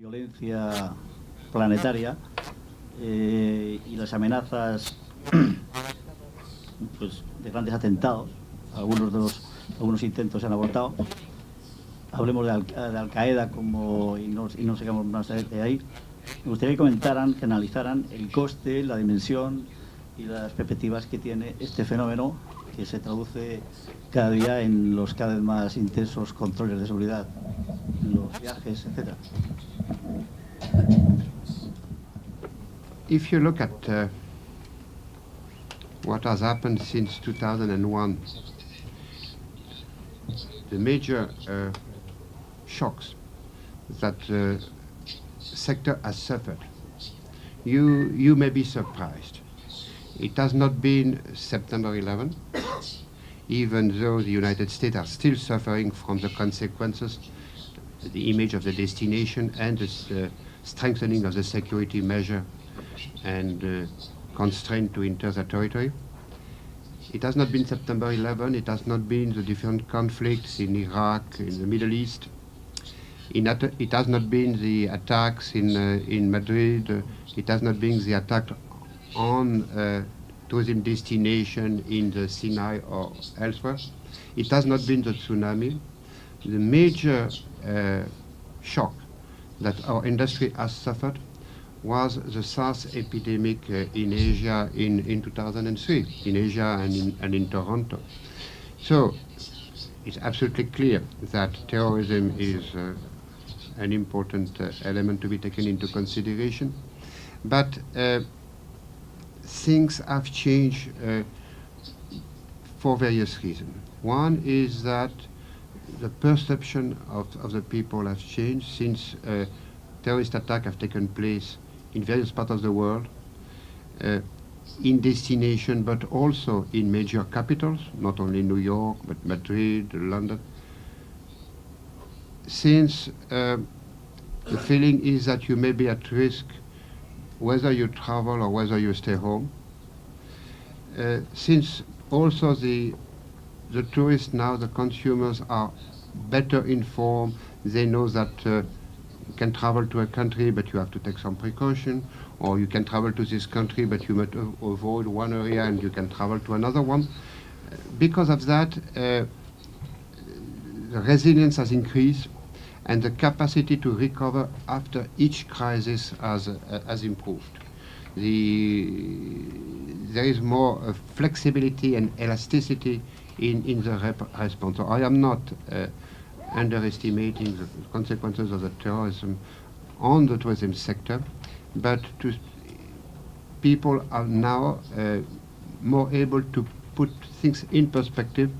Violencia planetaria y las amenazas pues, de grandes atentados. Algunos intentos se han abortado. Hablemos de Al-Qaeda y no sigamos más de ahí. Me gustaría que comentaran, que analizaran el coste, la dimensión y las perspectivas que tiene este fenómeno, que se traduce cada día en los cada vez más intensos controles de seguridad, en los viajes, etc. If you look at what has happened since 2001, the major shocks that the sector has suffered, you may be surprised. It has not been September 11, even though the United States are still suffering from the consequences, the image of the destination and the strengthening of the security measure and constraint to enter the territory. It has not been September 11, it has not been the different conflicts in Iraq, in the Middle East. It has not been the attacks in Madrid, it has not been the attack on tourism destination in the Sinai or elsewhere. It has not been the tsunami. The major shock that our industry has suffered was the SARS epidemic in Asia in 2003, in Asia and in Toronto. So it's absolutely clear that terrorism is an important element to be taken into consideration. But things have changed for various reasons. One is that the perception of the people has changed since terrorist attacks have taken place in various parts of the world, in destination, but also in major capitals, not only New York, but Madrid, London. Since the feeling is that you may be at risk whether you travel or whether you stay home. Since also the tourists now, the consumers are better informed, they know that you can travel to a country but you have to take some precaution, or you can travel to this country but you might avoid one area and you can travel to another one. Because of that, the resilience has increased and the capacity to recover after each crisis has improved. There is more flexibility and elasticity in the response. So I am not underestimating the consequences of the terrorism on the tourism sector, but people are now more able to put things in perspective.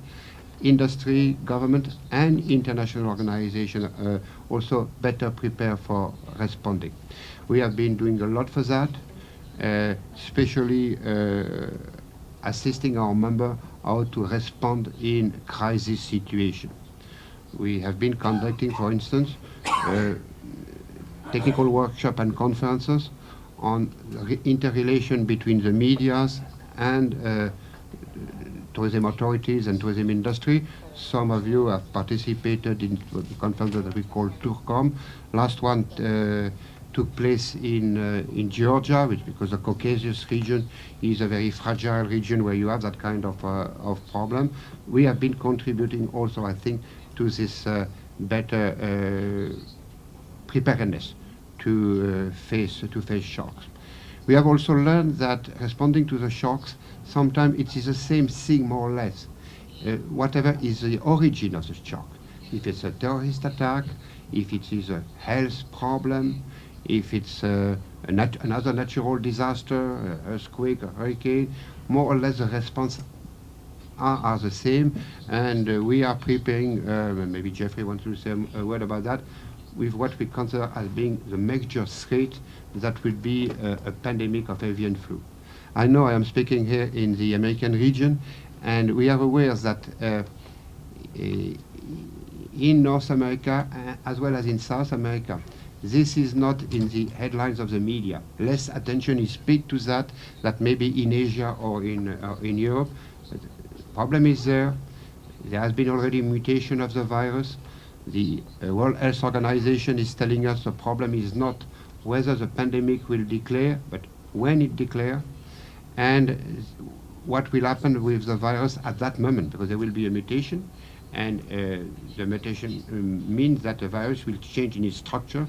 Industry, government, and international organizations also better prepare for responding. We have been doing a lot for that, especially assisting our members how to respond in crisis situations. We have been conducting, for instance, technical workshops and conferences on the interrelation between the medias and tourism authorities and tourism industry. Some of you have participated in the conference that we call Tourcom. Last one took place in Georgia, because the Caucasus region is a very fragile region where you have that kind of problem. We have been contributing also, I think, to this better preparedness to face shocks. We have also learned that responding to the shocks, sometimes it is the same thing more or less. Whatever is the origin of the shock, if it's a terrorist attack, if it is a health problem, if it's another natural disaster, earthquake, a hurricane, more or less the response are the same, and we are preparing, maybe Jeffrey wants to say a word about that, with what we consider as being the major threat that will be a pandemic of avian flu. I know I am speaking here in the American region, and we are aware that in North America, as well as in South America, this is not in the headlines of the media. Less attention is paid to that maybe in Asia or in Europe. But the problem is there. There has been already mutation of the virus. The World Health Organization is telling us the problem is not whether the pandemic will declare, but when it declares, and what will happen with the virus at that moment, because there will be a mutation, and the mutation means that the virus will change in its structure,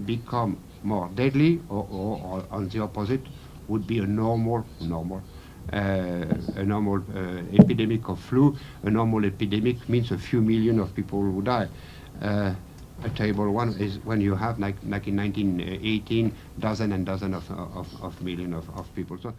become more deadly, or on the opposite, would be a normal epidemic of flu. A normal epidemic means a few million of people who die. A terrible one is when you have, like in 1918, dozen and dozen of million of people. So